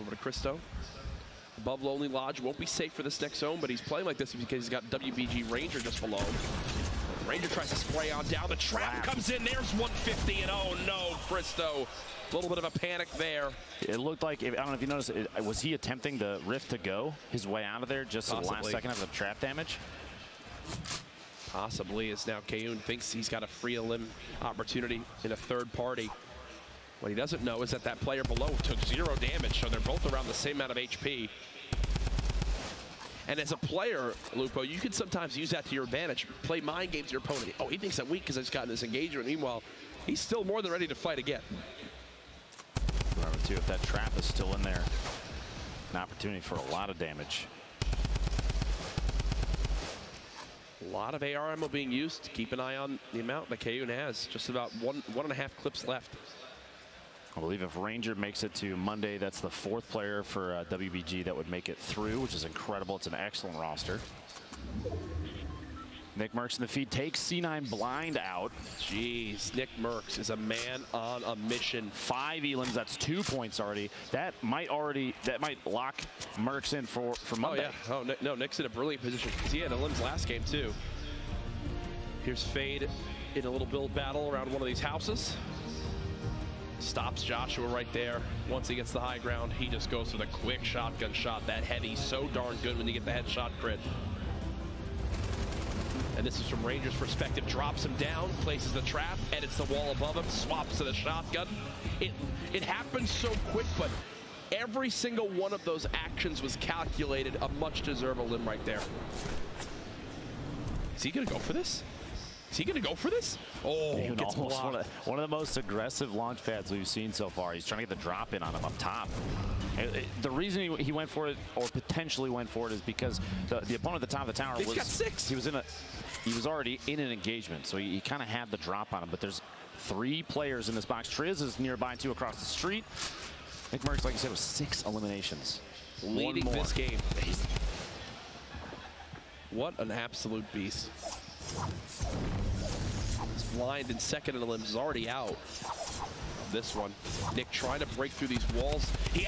Over to Cristo. Above Lonely Lodge, won't be safe for this next zone, but he's playing like this because he's got WBG Ranger just below him. Ranger tries to spray on down. The trap comes in. There's 150, and oh no, Cristo. A little bit of a panic there. It looked like, I don't know if you noticed, was he attempting the rift to go his way out of there just at the last second of the trap damage? Possibly, as now Kayun thinks he's got a free elim opportunity in a third party. What he doesn't know is that that player below took 0 damage, so they're both around the same amount of HP. And as a player, Lupo, you can sometimes use that to your advantage. Play mind games to your opponent. Oh, he thinks I'm weak because I just got in this engagement. Meanwhile, he's still more than ready to fight again. Remember, too, if that trap is still in there, an opportunity for a lot of damage. A lot of AR ammo being used. Keep an eye on the amount that Kayun has. Just about one and a half clips left. I believe if Ranger makes it to Monday, that's the 4th player for WBG that would make it through, which is incredible. It's an excellent roster. Nick Merckx in the feed takes C9 blind out. Jeez, Nick Merckx is a man on a mission. 5 elims, that's 2 points already. That might lock Merckx in for Monday. Oh yeah, no, Nick's in a brilliant position because he had elims last game too. Here's Fade in a little build battle around one of these houses. Stops Joshua right there. Once he gets the high ground, he just goes with a quick shotgun shot. That heavy, so darn good when you get the headshot crit. And this is from Ranger's perspective. Drops him down, places the trap, edits the wall above him, swaps to the shotgun. It happens so quick, but every single one of those actions was calculated. A much deserved limb right there. Is he gonna go for this? Is he going to go for this? Oh, gets almost one of the most aggressive launch pads we've seen so far. He's trying to get the drop in on him up top. The reason he went for it, or potentially went for it, is because the opponent at the top of the tower got 6. He was already in an engagement, so he kind of had the drop on him. But there's 3 players in this box. Triz is nearby, 2 across the street. Nick Merckx, like you said, was 6 eliminations. Leading this game. What an absolute beast. He's blind and second in the limbs is already out. This one, Nick trying to break through these walls. He's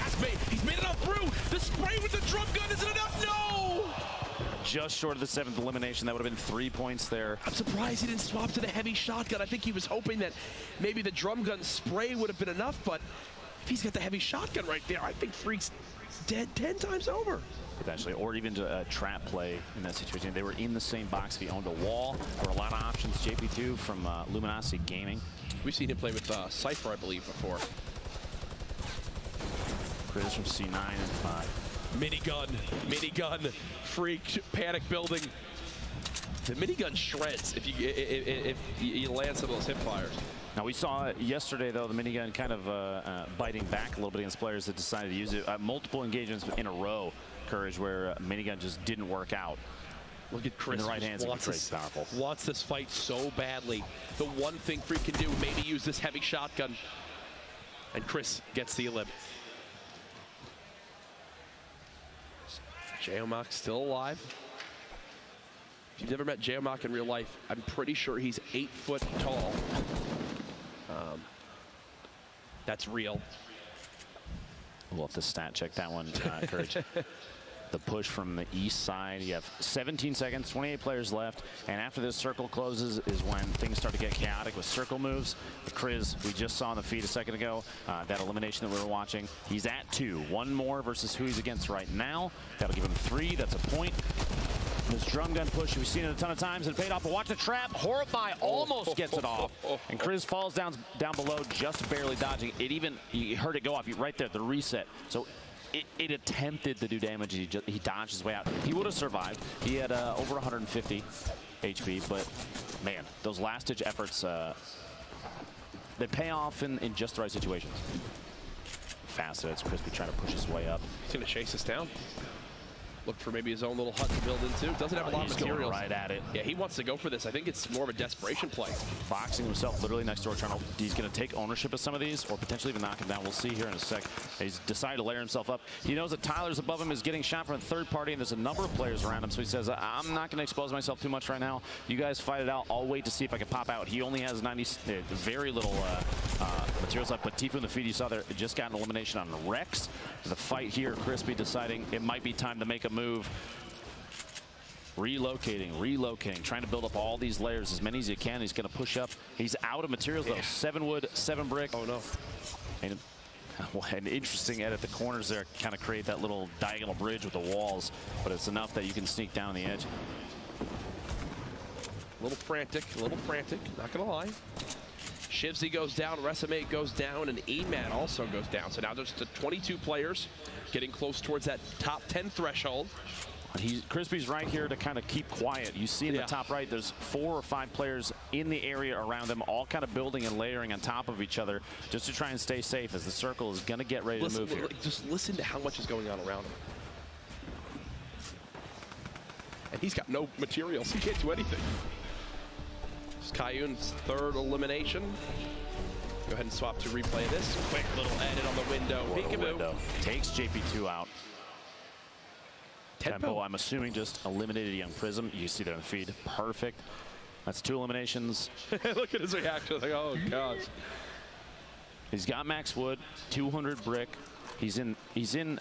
made it up through. The spray with the drum gun isn't enough. No! Just short of the 7th elimination. That would have been 3 points there. I'm surprised he didn't swap to the heavy shotgun. I think he was hoping that maybe the drum gun spray would have been enough, but if he's got the heavy shotgun right there, I think Freak's dead 10 times over. Potentially, or even a trap play in that situation. They were in the same box. If he owned a wall, there were a lot of options. JP2 from Luminosity Gaming. We've seen him play with Cypher, I believe, before. Chris from C9 and 5. Minigun, Freak, panic building. The minigun shreds if you land some of those hip fires. Now, we saw yesterday, though, the minigun kind of biting back a little bit against players that decided to use it. Multiple engagements in a row, Courage, where minigun just didn't work out. Look at Chris. In the right hands, powerful. Wants this fight so badly. The one thing Freak can do, maybe use this heavy shotgun. And Chris gets the elim. Geomach still alive. If you've never met Geomach in real life, I'm pretty sure he's 8 foot tall. That's real. We'll have to stat check that one, Courage. The push from the east side. You have 17 seconds, 28 players left, and after this circle closes is when things start to get chaotic with circle moves. Chris, we just saw on the feed a second ago, that elimination that we were watching. He's at 2. 1 more versus who he's against right now. That'll give him 3. That's a point. This drum gun push, we've seen it a ton of times and paid off. But watch the trap. Horrify almost gets it off. And Chris falls down below, just barely dodging. You heard it go off right there, the reset. So it attempted to do damage. He dodged his way out. He would have survived. He had over 150 HP, but man, those last-ditch efforts, they pay off in just the right situations. Fast as Crispy trying to push his way up. He's going to chase us down. Looked for maybe his own little hut to build into. Doesn't have a lot of materials. Right at it. Yeah, he wants to go for this. I think it's more of a desperation play. Boxing himself literally next door, trying to. He's going to take ownership of some of these, or potentially even knock him down. We'll see here in a sec. He's decided to layer himself up. He knows that Tyler's above him, is getting shot from a third party, and there's a number of players around him. So he says, I'm not going to expose myself too much right now. You guys fight it out. I'll wait to see if I can pop out. He only has very little materials left. But Tifu in the feed, you saw there, just got an elimination on Rex. the fight here. Crispy deciding it might be time to make a move. Relocating, trying to build up all these layers, as many as he can. He's going to push up. He's out of materials, though. 7 wood, 7 brick. Oh, no. And an interesting edit. The corners there kind of create that little diagonal bridge with the walls, but it's enough that you can sneak down the edge. A little frantic, not going to lie. Shivsy goes down, Resume goes down, and Eman also goes down. So now there's the 22 players getting close towards that top 10 threshold. Crispy's right here to kind of keep quiet. You see in the top right, there's 4 or 5 players in the area around him, all kind of building and layering on top of each other just to try and stay safe as the circle is going to get ready to move here. Just listen to how much is going on around him. And he's got no materials. He can't do anything. It's Kayun's 3rd elimination. Go ahead and swap to replay this. Quick little edit on the window. Peekaboo. Takes JP2 out. Tempo, I'm assuming, just eliminated Young Prism. You see there in the feed. Perfect. That's 2 eliminations. Look at his reaction. Like, oh, gosh. He's got max wood, 200 brick. He's in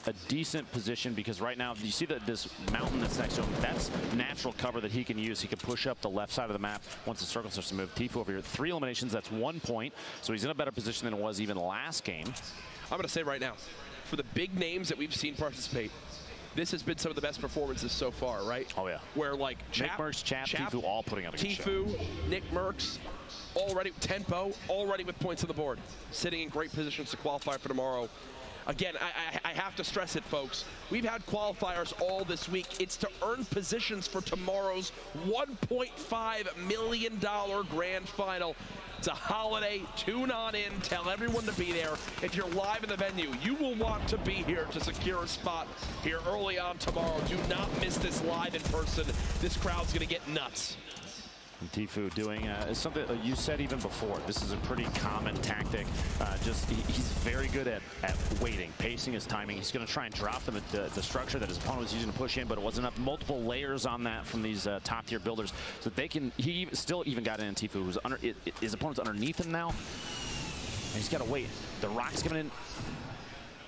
a decent position because right now, you see that this mountain that's next to him, that's natural cover that he can use. He can push up the left side of the map once the circle starts to move. Tifu over here, 3 eliminations. That's 1 point. So he's in a better position than it was even last game. I'm going to say right now, for the big names that we've seen participate, this has been some of the best performances so far, right? Oh, yeah. Where, like, Nick Merckx, Chap, Tifu all putting out a good show. Tifu, Nick Merckx, already, Tempo, already with points on the board. Sitting in great positions to qualify for tomorrow. Again, I have to stress it, folks. We've had qualifiers all this week. It's to earn positions for tomorrow's $1.5 million grand final. It's a holiday. Tune on in. Tell everyone to be there. If you're live in the venue, you will want to be here to secure a spot here early on tomorrow. Do not miss this live in person. This crowd's going to get nuts. And Tifu doing something you said even before. This is a pretty common tactic. He's very good at waiting, pacing his timing. He's going to try and drop the structure that his opponent was using to push in, but it wasn't enough. Multiple layers on that from these top tier builders, so they can. He still even got in Tifu, who's under his opponent's underneath him now. And he's got to wait. The rock's coming in.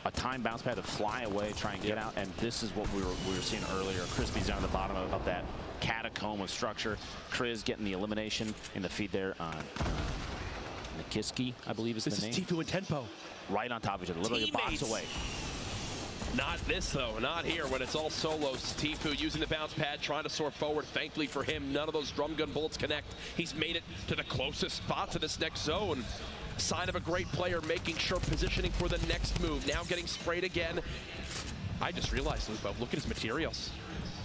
A time bounce pad to fly away, try and get out, and this is what we were seeing earlier. Crispy's down at the bottom of that catacomb of structure. Kriz getting the elimination in the feed there on Nikiski, I believe is the name. This is Tifu and Tempo. Right on top of each other, literally Teammates. a box away. Not this, though. Not here when it's all solos. Tifu using the bounce pad, trying to soar forward. Thankfully for him, none of those drum gun bullets connect. He's made it to the closest spot to this next zone. Sign of a great player, making sure positioning for the next move. Now getting sprayed again. I just realized, Lupo, look at his materials.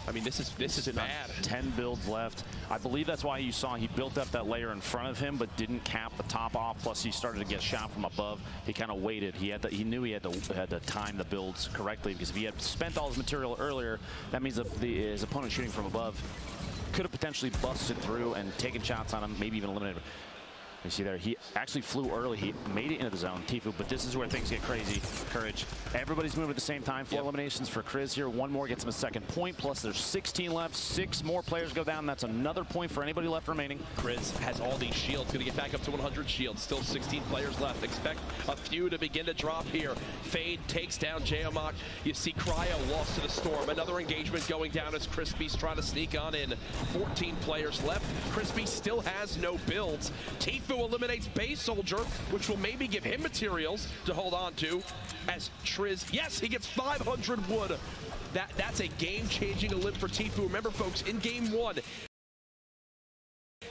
I mean, this is bad. 10 builds left. I believe that's why you saw he built up that layer in front of him, but didn't cap the top off. Plus, he started to get shot from above. He kind of waited. He knew he had to time the builds correctly, because if he had spent all his material earlier, that means that his opponent shooting from above could have potentially busted through and taken shots on him, maybe even eliminated him. You see there, he actually flew early. He made it into the zone, Tifu, but this is where things get crazy. Courage. Everybody's moving at the same time. 4 eliminations for Kriz here. 1 more gets him a 2nd point, plus there's 16 left. 6 more players go down. That's another point for anybody left remaining. Kriz has all these shields. Going to get back up to 100 shields. Still 16 players left. Expect a few to begin to drop here. Fade takes down Jayamak. You see Cryo lost to the Storm. Another engagement going down as Crispy's trying to sneak on in. 14 players left. Crispy still has no builds. Tifu eliminates Base Soldier, which will maybe give him materials to hold on to. As Triz, yes, he gets 500 wood. That's a game-changing elim for Tifu. Remember, folks, in game 1,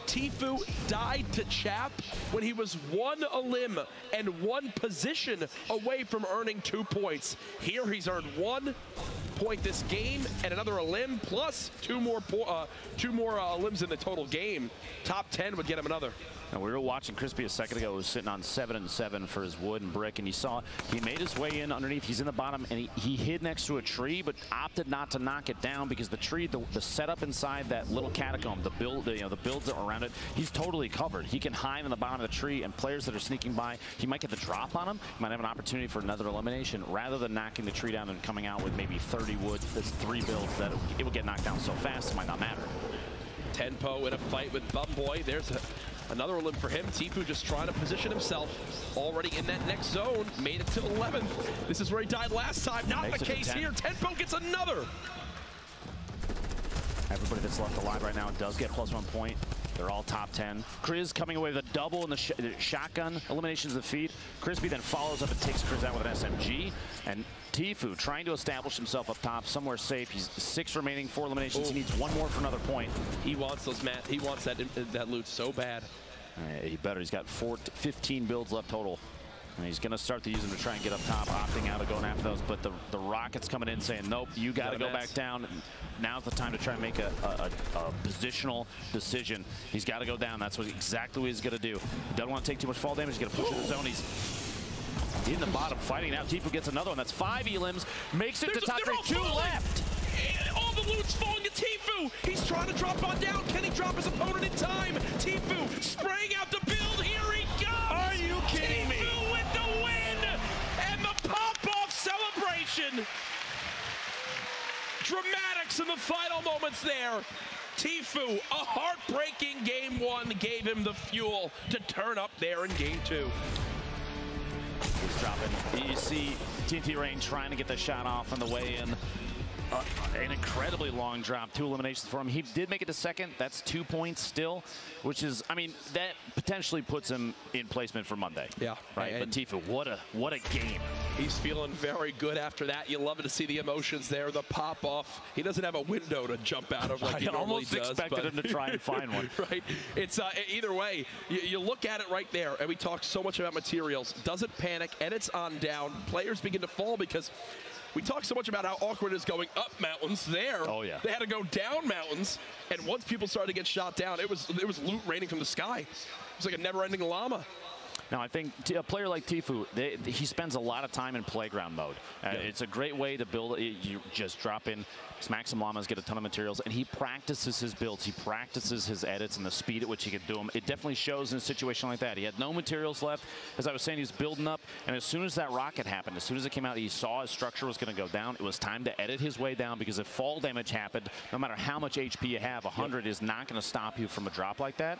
Tifu died to Chap when he was 1 elim and 1 position away from earning 2 points. Here he's earned 1 point this game and another elim, plus 2 more elims in the total game. Top 10 would get him another. And we were watching Crispy a second ago, who was sitting on 7 and 7 for his wood and brick, and you saw he made his way in underneath. He's in the bottom, and he hid next to a tree, but opted not to knock it down because the tree, the setup inside that little catacomb, the builds that were around it, he's totally covered. He can hide in the bottom of the tree, and players that are sneaking by, he might get the drop on him. He might have an opportunity for another elimination, rather than knocking the tree down and coming out with maybe 30 wood. That's 3 builds that it would get knocked down so fast it might not matter. Tempo in a fight with Bumboy. There's Another limb for him. Tfue just trying to position himself. Already in that next zone. Made it to 11th. This is where he died last time. Not the case here. Tenpo gets another. Everybody that's left alive right now does get +1 point. They're all top 10. Kriz coming away with a double in the shotgun. Eliminations of the feed. Crispy then follows up and takes Kriz out with an SMG. And Tfue trying to establish himself up top, somewhere safe. He's 6 remaining, 4 eliminations. He needs 1 more for another point. He wants those, Matt. He wants that loot so bad. He better. He's got 15 builds left total. And he's going to start to use them to try and get up top, opting out of going after those. But the Rockets coming in saying, nope, you got to go back down. Now's the time to try and make a positional decision. He's got to go down. That's exactly what he's going to do. Doesn't want to take too much fall damage. He's going to push in the zone. He's in the bottom fighting now. Tfue gets another one. That's 5 elims. Makes it to top 3. 2 left. All the loot's falling to Tfue. He's trying to drop on down. Can he drop his opponent in time? Tfue spraying out the build. Here he comes. Are you kidding me? Tfue with the win and the pop-off celebration. Dramatics in the final moments there. Tfue, a heartbreaking game 1, gave him the fuel to turn up there in game 2. He's dropping. You see TNT Rain trying to get the shot off on the way in. An incredibly long drop, 2 eliminations for him. He did make it to 2nd. That's 2 points still, which is, I mean, that potentially puts him in placement for Monday. Yeah. Right. But Tfue, what a game. He's feeling very good after that. You love to see the emotions there, the pop off. He doesn't have a window to jump out of like he normally does. I almost expected him to try and find one. Right. It's either way. You look at it right there, and we talk so much about materials. Doesn't panic, and it's on down. Players begin to fall because we talk so much about how awkward it is going up mountains there. Oh, yeah. They had to go down mountains, and once people started to get shot down, it was loot raining from the sky. It was like a never-ending llama. Now, I think a player like Tfue, he spends a lot of time in playground mode. It's a great way to build. You just drop in, smack some llamas, get a ton of materials, and he practices his builds. He practices his edits and the speed at which he can do them. It definitely shows in a situation like that. He had no materials left. As I was saying, he's building up, and as soon as that rocket happened, as soon as it came out, he saw his structure was going to go down. It was time to edit his way down, because if fall damage happened, no matter how much HP you have, 100 is not going to stop you from a drop like that.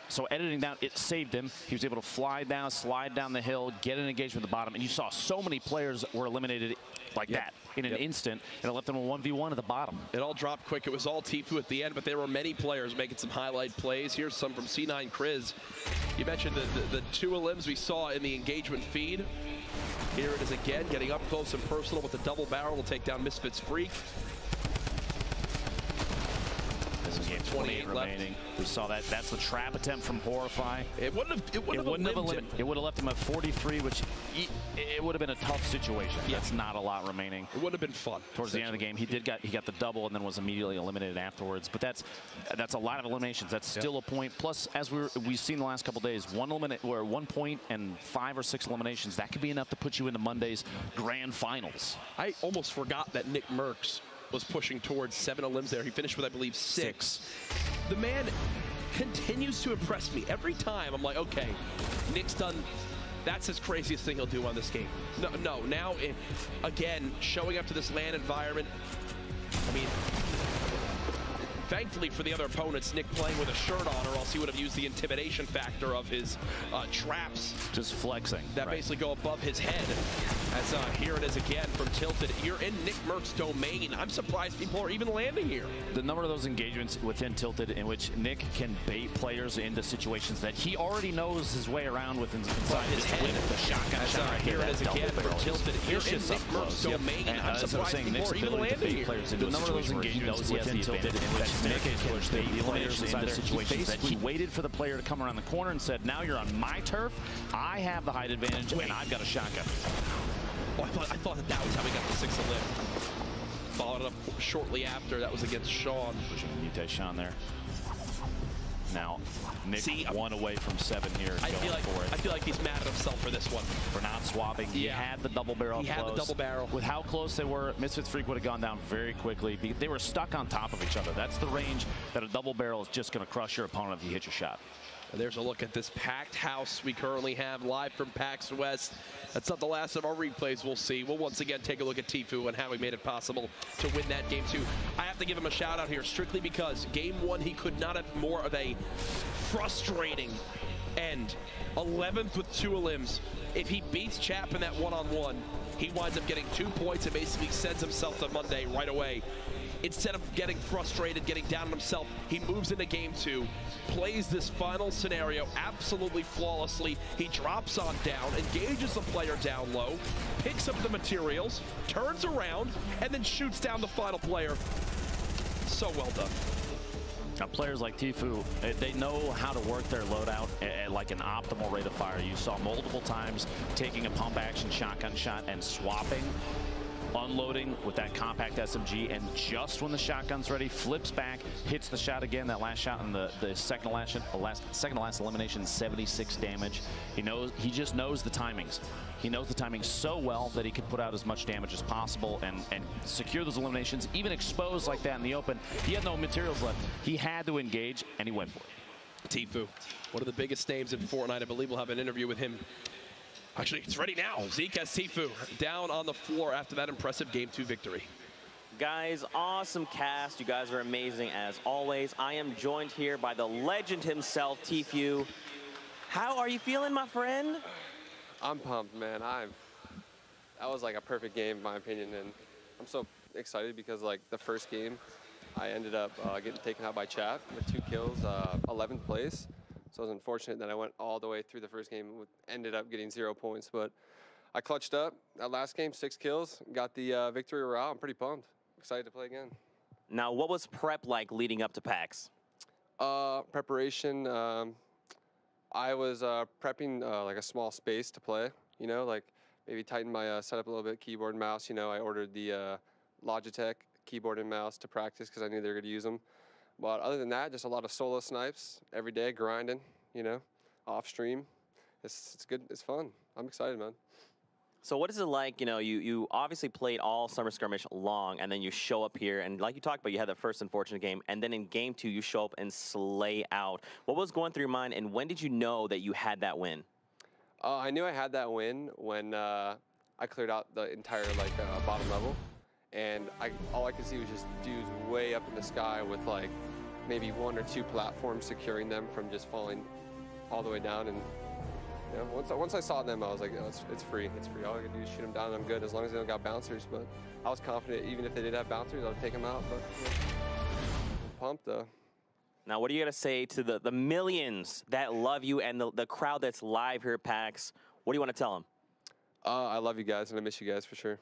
So editing down, it saved him. He was able to fly down, slide down the hill, get an engagement at the bottom, and you saw so many players were eliminated like that in an instant, and it left them a 1v1 at the bottom. It all dropped quick. It was all Tfue at the end, but there were many players making some highlight plays. Here's some from C9 Kriz. You mentioned the 2 elims we saw in the engagement feed. Here it is again, getting up close and personal with the double barrel to take down Misfits Freak. This is game 28 remaining. We saw that. That's the trap attempt from Horrify. It wouldn't have left him at 43, which it would have been a tough situation. Yeah. That's not a lot remaining. It would have been fun. Towards the end of the game, he got the double and then was immediately eliminated afterwards. But that's a lot of eliminations. That's still a point. Plus, as we've seen the last couple days, 1 point and 5 or 6 eliminations, that could be enough to put you into Monday's grand finals. I almost forgot that Nick Merckx was pushing towards 7 elims there. He finished with, I believe, 6. The man continues to impress me. Every time I'm like, okay, Nick's done. That's his craziest thing he'll do on this game. No, now, again, showing up to this LAN environment. I mean, thankfully for the other opponents, Nick playing with a shirt on, or else he would have used the intimidation factor of his traps. Just flexing. That basically go above his head. As here it is again from Tilted. You're in Nick Merck's domain. I'm surprised people are even landing here. The number of those engagements within Tilted in which Nick can bait players into situations that he already knows his way around with inside his head. The shotgun shot right here it is again from Tilted. You're in Nick Merck's domain. I'm surprised people are even landing here. The number of those engagements within Tilted in which Nick can bait players inside situations that he waited for the player to come around the corner and said, now you're on my turf. I have the height advantage, and I've got a shotgun. Oh, I thought that was how we got the 6th elim. Followed up shortly after. That was against Sean. Mute Sean there. Now, Nick 1 away from 7 here. I feel like he's mad at himself for this one. For not swapping. He had the double barrel. He had the double barrel. With how close they were, Misfits Freak would have gone down very quickly. They were stuck on top of each other. That's the range that a double barrel is just going to crush your opponent if you hit your shot. There's a look at this packed house we currently have live from PAX West. That's not the last of our replays we'll see. We'll once again take a look at Tfue and how he made it possible to win that game 2. I have to give him a shout out here strictly because game 1 he could not have more of a frustrating end. 11th with 2 limbs. If he beats Chap in that one-on-one, he winds up getting 2 points and basically sends himself to Monday right away. Instead of getting frustrated, getting down on himself, he moves into game 2, plays this final scenario absolutely flawlessly. He drops on down, engages the player down low, picks up the materials, turns around, and then shoots down the final player. So well done. Now, players like Tfue, they know how to work their loadout at like an optimal rate of fire. You saw multiple times taking a pump action shotgun shot and swapping, unloading with that compact SMG, and just when the shotgun's ready, flips back, hits the shot again. That last shot in the second to last elimination, 76 damage. He just knows the timings. He knows the timing so well that he can put out as much damage as possible and secure those eliminations, even exposed like that in the open. He had no materials left. He had to engage, and he went for it. Tfue, one of the biggest names in Fortnite. I believe we'll have an interview with him. Actually, it's ready now. Zeke has Tfue down on the floor after that impressive Game 2 victory. Guys, awesome cast. You guys are amazing as always. I am joined here by the legend himself, Tfue. How are you feeling, my friend? I'm pumped, man. That was like a perfect game, in my opinion, and I'm so excited because like the first game, I ended up getting taken out by Chap with 2 kills, 11th place. So I was unfortunate that I went all the way through the first game, ended up getting 0 points, but I clutched up. That last game, 6 kills, got the victory morale. I'm pretty pumped. Excited to play again. Now, what was prep like leading up to PAX? Preparation, I was prepping like a small space to play, like maybe tighten my setup a little bit, keyboard and mouse. I ordered the Logitech keyboard and mouse to practice because I knew they were going to use them. But other than that, just a lot of solo snipes every day, grinding, off stream. It's good. It's fun. I'm excited, man. So what is it like, you obviously played all Summer Skirmish long, and then you show up here, and like you talked about, you had the first unfortunate game, and then in game 2, you show up and slay out. What was going through your mind, and when did you know that you had that win? I knew I had that win when I cleared out the entire bottom level, and all I could see was just dudes way up in the sky with like maybe 1 or 2 platforms securing them from just falling all the way down. And once I saw them, I was like, oh, it's free. It's free. All I can do is shoot them down, and I'm good as long as they don't got bouncers. But I was confident even if they did have bouncers, I would take them out. But I'm pumped though. Now, what are you going to say to the millions that love you and the crowd that's live here at PAX? What do you want to tell them? I love you guys, and I miss you guys for sure.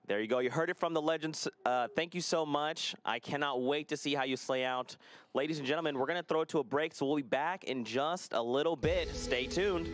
There you go. You heard it from the legends. Thank you so much. I cannot wait to see how you slay out. Ladies and gentlemen, we're going to throw it to a break, so we'll be back in just a little bit. Stay tuned.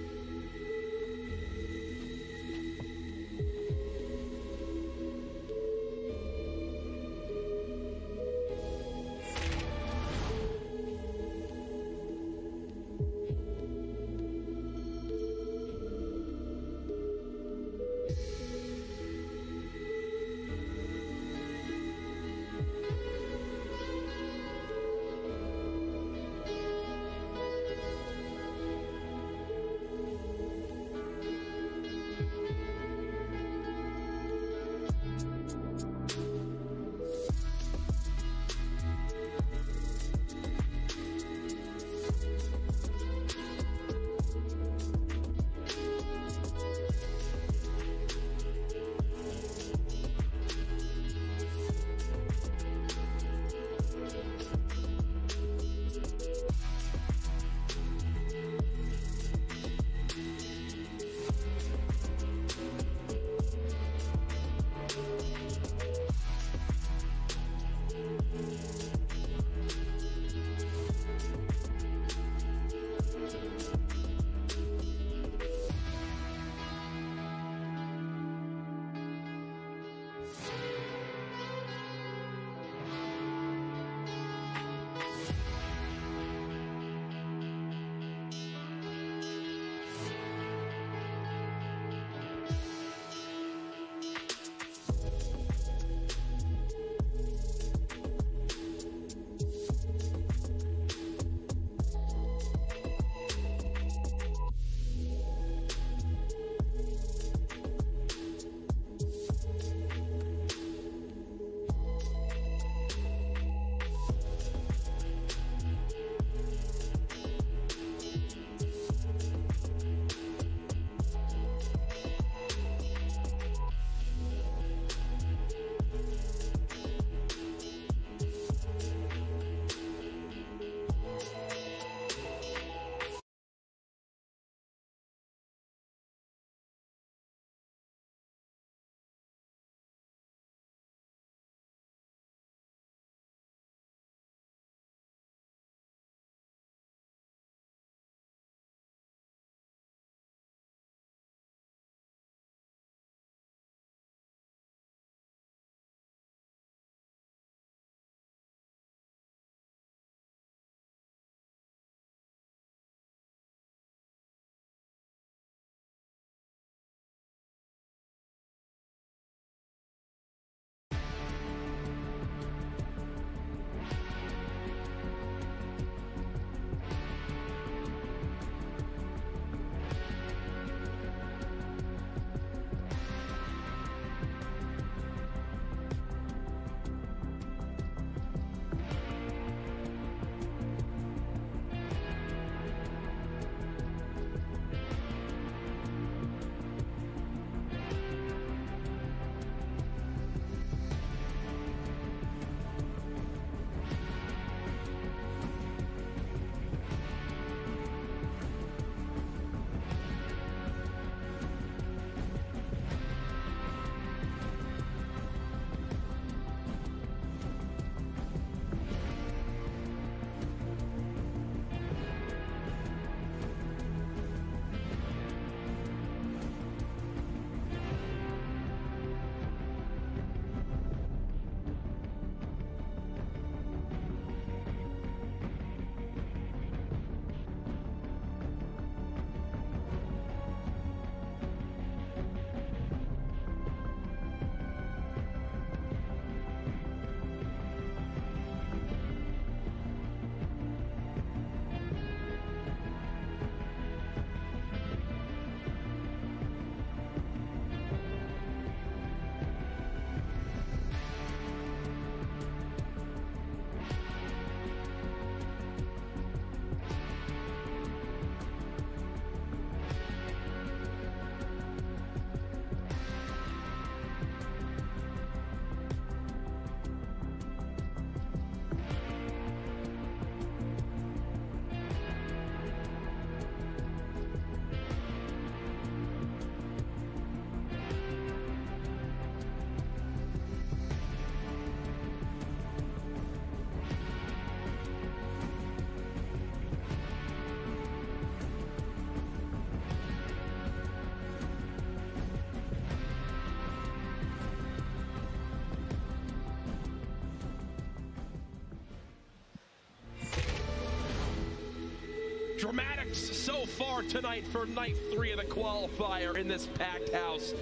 Dramatics so far tonight for night 3 of the qualifier in this packed house.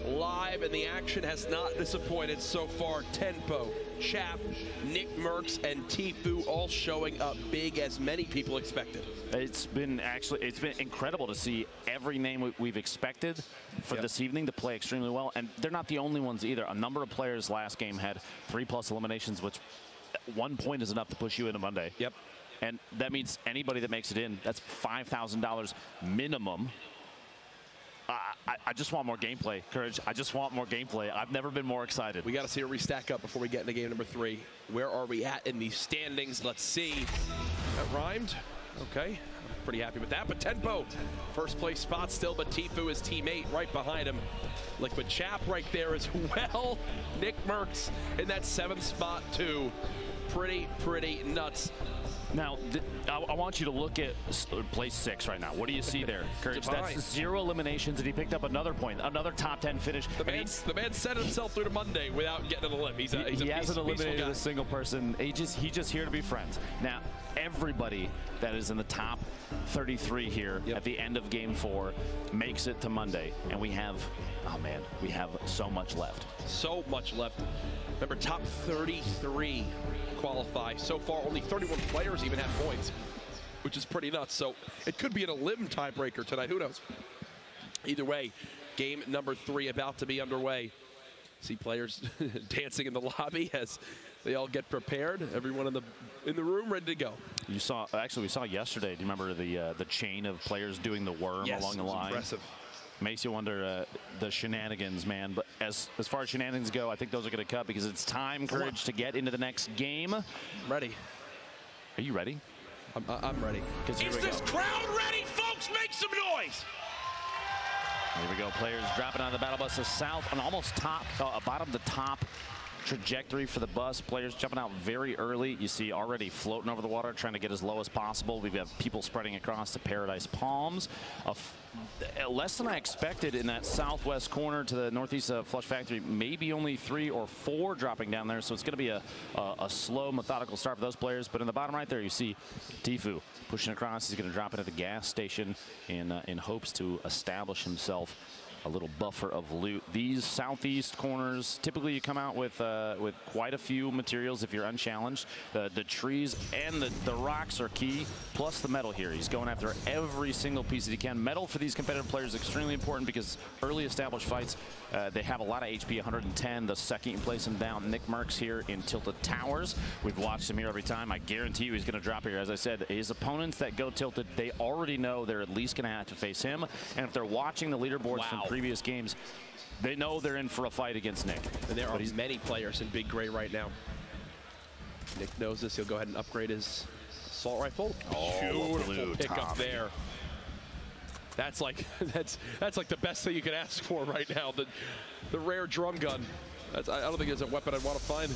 Live, and the action has not disappointed so far. Tempo, Chap, Nick Merckx, and Tfue all showing up big as many people expected. It's been incredible to see every name we've expected for this evening to play extremely well, and they're not the only ones either. A number of players last game had 3+ eliminations, which 1 point is enough to push you into Monday. Yep. And that means anybody that makes it in, that's $5,000 minimum. I just want more gameplay, Courage. I just want more gameplay. I've never been more excited. We got to see where we stack up before we get into game number 3. Where are we at in these standings? Let's see. That rhymed. Okay. I'm pretty happy with that. But Tempo, first place spot still, but Tfue, his teammate, right behind him. Liquid Chap right there as well. Nick Merckx in that 7th spot, too. Pretty nuts. Now, I want you to look at place 6 right now. What do you see there, Courage? That's 0 eliminations, and he picked up another point, another top 10 finish. The man set himself through to Monday without getting an elim. He hasn't eliminated a single person. He's just here to be friends. Now, everybody that is in the top 33 here at the end of game 4 makes it to Monday, and we have, oh man, we have so much left. So much left. Remember, top 33 qualify. So far, only 31 players even have points, which is pretty nuts. So it could be an elim tiebreaker tonight. Who knows? Either way, game number 3 about to be underway. See players dancing in the lobby as they all get prepared. Everyone in the room ready to go. You saw, actually, we saw yesterday. Do you remember the chain of players doing the worm along the line? Impressive. Makes you wonder the shenanigans, man. But as far as shenanigans go, I think those are going to cut because it's time, Courage, to get into the next game. Ready. Are you ready? I'm ready. Is this crowd ready, folks? Make some noise. Here we go. Players dropping out of the battle bus. The south, an almost top, bottom to top trajectory for the bus. Players jumping out very early. You see already floating over the water, trying to get as low as possible. We've got people spreading across to Paradise Palms. Less than I expected in that southwest corner to the northeast of Flush Factory. Maybe only 3 or 4 dropping down there. So it's going to be a slow, methodical start for those players. But in the bottom right there, you see Tfue pushing across. He's going to drop it at the gas station in hopes to establish himself a little buffer of loot. These southeast corners, typically you come out with quite a few materials if you're unchallenged. The trees and the rocks are key, plus the metal here. He's going after every single piece that he can. Metal for these competitive players is extremely important because early established fights, they have a lot of HP, 110. The second you place him down, Nick Merckx here in Tilted Towers. We've watched him here every time. I guarantee you he's going to drop here. As I said, his opponents that go tilted, they already know they're at least going to have to face him. And if they're watching the leaderboards from previous games, they know they're in for a fight against Nick. And there are many players in Big Gray right now. Nick knows this. He'll go ahead and upgrade his assault rifle. Beautiful pickup there. That's like that's like the best thing you can ask for right now. The rare drum gun. I don't think there's a weapon I'd want to find.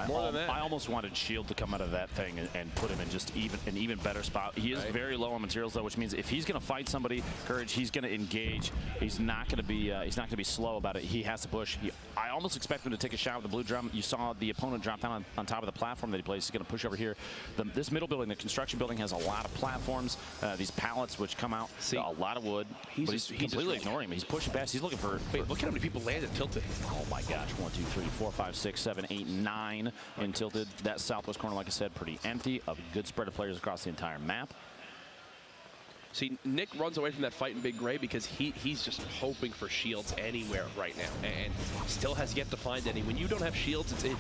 More than that. I almost wanted Shield to come out of that thing and put him in just an even better spot. He is very low on materials though, which means if he's going to fight somebody, Courage, he's going to engage. He's not going to be slow about it. He has to push. I almost expect him to take a shot with the blue drum. You saw the opponent drop down on top of the platform that he plays. He's going to push over here. This middle building, the construction building, has a lot of platforms. These pallets which come out. A lot of wood. He's completely ignoring him. He's pushing past. He's looking for. Wait, look at how many people landed tilted. Oh my gosh! 1, 2, 3, 4, 5, 6, 7, 8, 9 in tilted. That southwest corner, like I said, pretty empty. A good spread of players across the entire map. See, Nick runs away from that fight in Big Gray because he's just hoping for shields anywhere right now, and still has yet to find any. When you don't have shields, it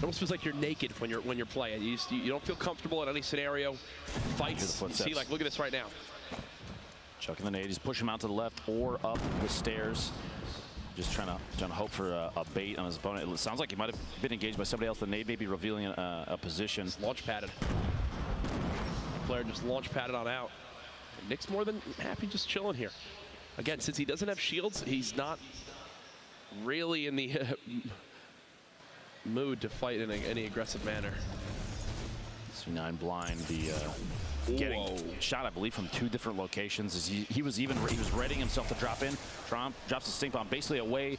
almost feels like you're naked when you're playing. You don't feel comfortable in any scenario. Fights. You see, like, look at this right now. Chucking the nade. He's pushing him out to the left or up the stairs. Just trying to hope for a bait on his opponent. It sounds like he might have been engaged by somebody else. The nade may be revealing a position. Just launch padded. Player just launch padded on out. And Nick's more than happy just chilling here. Again, since he doesn't have shields, he's not really in the mood to fight in any aggressive manner. C9 blind, getting shot, I believe, from 2 different locations. He was readying himself to drop in. Drops the stink bomb basically away.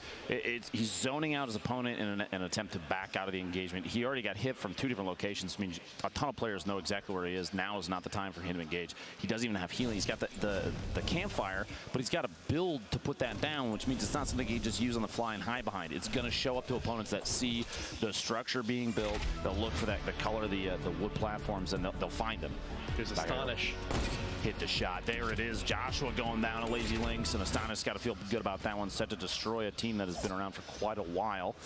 He's zoning out his opponent in an attempt to back out of the engagement. He already got hit from 2 different locations. I mean, a ton of players know exactly where he is. Now is not the time for him to engage. He doesn't even have healing. He's got the campfire, but he's got a build to put that down, which means it's not something he just use on the fly and hide behind. It's going to show up to opponents that see the structure being built. They'll look for the color of the wood platforms, and they'll find them. Here's Astonish. Hit the shot. There it is. Joshua going down a Lazy Lynx, and Astonish got to feel good about that one. Set to destroy a team that has been around for quite a while.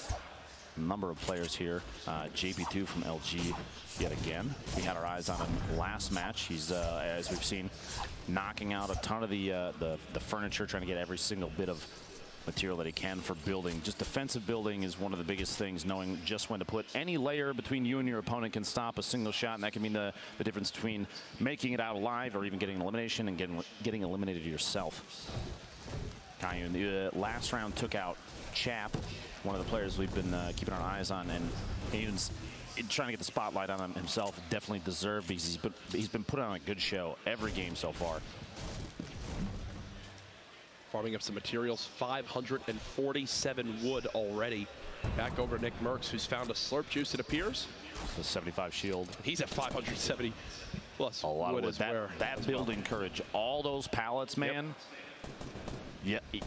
A number of players here. JP2 from LG yet again. We had our eyes on him last match. He's, as we've seen, knocking out a ton of the furniture, trying to get every single bit of material that he can for building. Just defensive building is one of the biggest things. Knowing just when to put any layer between you and your opponent can stop a single shot, and that can mean the difference between making it out alive or even getting an elimination and getting eliminated yourself. Caillou in the last round took out Chap, one of the players we've been keeping our eyes on, and Caillou's trying to get the spotlight on him himself. Definitely deserved, because he's been putting on a good show every game so far. Farming up some materials, 547 wood already. Back over to Nick Merckx, who's found a slurp juice, it appears. The 75 shield. He's at 570 plus a lot wood of wood. That building courage. All those pallets, man. Yep. Yeah,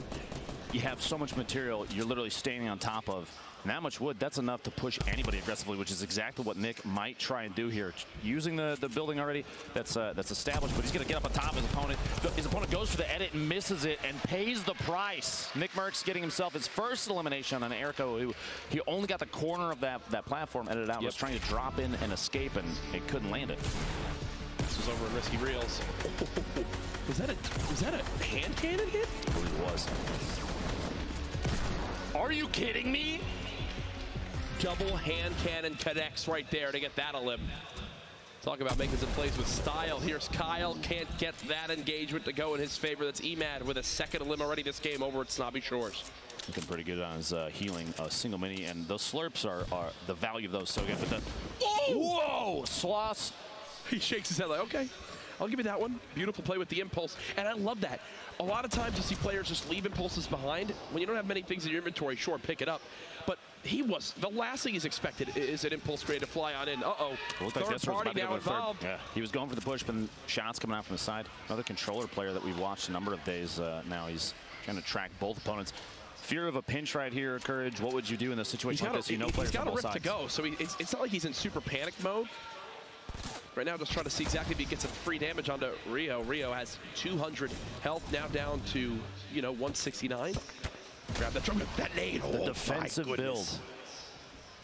you have so much material you're literally standing on top of. And that much wood, that's enough to push anybody aggressively, which is exactly what Nick might try and do here. Using the building already, that's established, but he's going to get up on top of his opponent. His opponent goes for the edit and misses it and pays the price. Nick Merckx getting himself his first elimination on an Erico, who he only got the corner of that platform edited out. Was trying to drop in and escape, and it couldn't land it. This was over in Risky Reels. Was that a hand cannon hit? I believe it was. Are you kidding me? Double hand cannon connects right there to get that elim. Talk about making some plays with style. Here's Kyle, can't get that engagement to go in his favor. That's Emad with a second elim already this game over at Snobby Shores. Looking pretty good on his healing, single mini, and those slurps are the value of those so good. But the whoa, Sloss. He shakes his head like, okay, I'll give you that one. Beautiful play with the impulse, and I love that. A lot of times you see players just leave impulses behind. When you don't have many things in your inventory, sure, pick it up. But the last thing he's expected is an impulse grenade to fly on in. Uh-oh, third party now involved. Yeah, he was going for the push, but shots coming out from the side. Another controller player that we've watched a number of days now. He's trying to track both opponents. Fear of a pinch right here, Courage. What would you do in a situation like this? You know, players on both sides. He's got a rip to go, so it's not like he's in super panic mode. Right now, just trying to see exactly if he gets some free damage onto Rio. Rio has 200 health, now down to, 169. Grab that drum, that nade. The defensive build.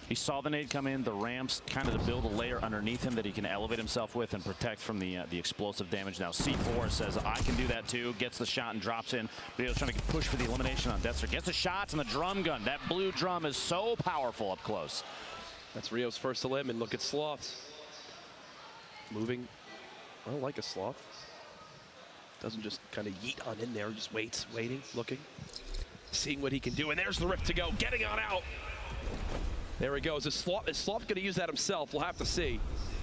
He saw the nade come in, the ramps, kind of to build a layer underneath him that he can elevate himself with and protect from the explosive damage. Now C4 says, I can do that too, gets the shot and drops in. Rio's trying to push for the elimination on Deathster. Gets the shots and the drum gun. That blue drum is so powerful up close. That's Rio's first elim, and look at Sloths. Moving, well, like a sloth. Doesn't just kind of yeet on in there, just waits, waiting, looking, seeing what he can do. And there's the rift to go, getting on out. There he goes. Is Sloth going to use that himself? We'll have to see.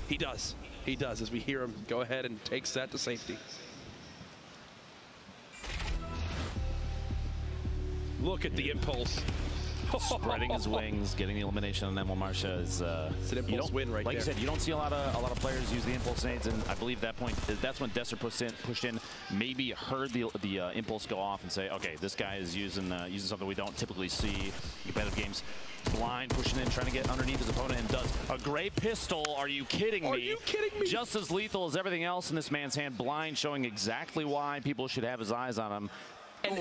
He does. He does, as we hear him go ahead and takes that to safety. Look at the impulse. Spreading his wings, getting the elimination on Emil Marsha is it's an impulse win right like there. You said, you don't see a lot of players use the impulse nades, and I believe that's when Deathster pushed in, maybe heard the impulse go off and say, okay, this guy is using something we don't typically see in competitive games. Blind pushing in, trying to get underneath his opponent, and does a great pistol. Are you kidding me? Are you kidding me? Just as lethal as everything else in this man's hand. Blind, showing exactly why people should have his eyes on him. And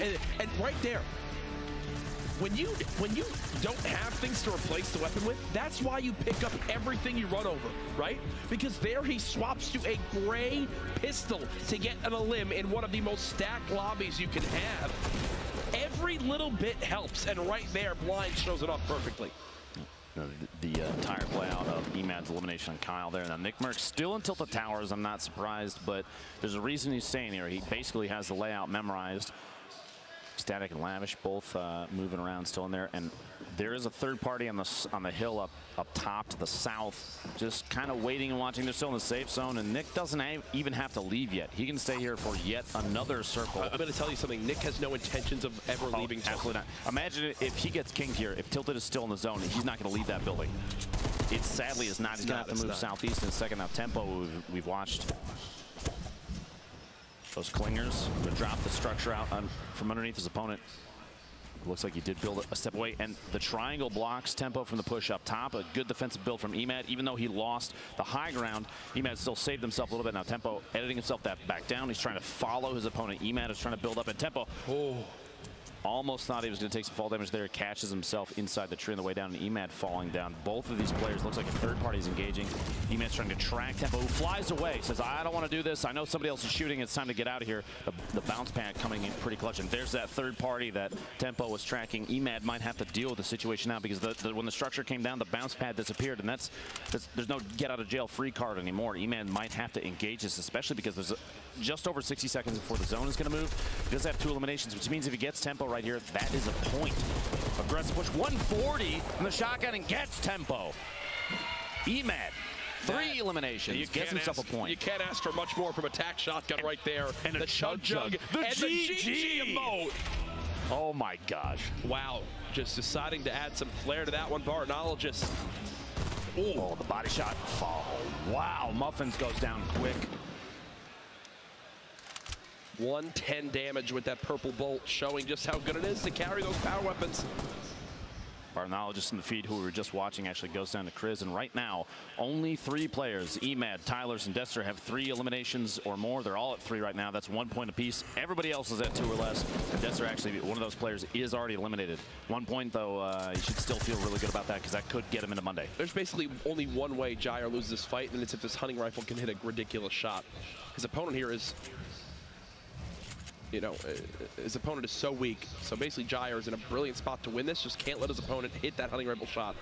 right there. When you don't have things to replace the weapon with, that's why you pick up everything you run over, right? Because there he swaps to a gray pistol to get an elim in one of the most stacked lobbies you can have. Every little bit helps, and right there, Blind shows it off perfectly. The entire playout of Emad's elimination on Kyle there. Now Nick Merckx still in Tilted Towers. I'm not surprised, but there's a reason he's staying here. He basically has the layout memorized. Ecstatic and Lavish both moving around still in there, and there is a third party on the hill up top to the south, just kind of waiting and watching. They're still in the safe zone, and Nick doesn't even have to leave yet. He can stay here for yet another circle. I'm going to tell you something. Nick has no intentions of ever leaving. Absolutely not. Imagine if he gets kinged here. If Tilted is still in the zone, he's not going to leave that building. It sadly is not. He's going to have to move southeast in a second. Now Tempo, we've watched those clingers drop the structure out from underneath his opponent. Looks like he did build a step away, and the triangle blocks Tempo from the push up top. A good defensive build from Emad. Even though he lost the high ground, Emad still saved himself a little bit. Now Tempo editing himself back down. He's trying to follow his opponent. Emad is trying to build up, and Tempo almost thought he was going to take some fall damage there. Catches himself inside the tree on the way down, and Emad falling down. Both of these players, looks like a third party is engaging. Emad's trying to track Tempo, who flies away. Says, I don't want to do this. I know somebody else is shooting. It's time to get out of here. The bounce pad coming in pretty clutch. And there's that third party that Tempo was tracking. Emad might have to deal with the situation now because when the structure came down, the bounce pad disappeared. And there's no get out of jail free card anymore. Emad might have to engage this, especially because there's just over 60 seconds before the zone is going to move. He does have 2 eliminations, which means if he gets Tempo right here, that is a point. Aggressive push, 140 from the shotgun and gets Tempo. Emad, 3 eliminations, gets himself a point. You can't ask for much more from attack shotgun right there. And the chug jug, the and GG. the GG emote. Oh my gosh. Wow, just deciding to add some flair to that one, Bartnologist. Oh, the body shot. Oh, wow, Muffins goes down quick. 110 damage with that purple bolt, showing just how good it is to carry those power weapons. Bartnologist in the feed, who we were just watching, actually goes down to Chris. And right now, only 3 players, Emad, Tylers, and Dester, have 3 eliminations or more. They're all at 3 right now. That's 1 point apiece. Everybody else is at 2 or less. And Dester, actually, one of those players, is already eliminated. 1 point, though, you should still feel really good about that because that could get him into Monday. There's basically only one way Jair loses this fight, and it's if this hunting rifle can hit a ridiculous shot. His opponent here is... his opponent is so weak. So basically Jair is in a brilliant spot to win this. Just can't let his opponent hit that hunting rifle shot.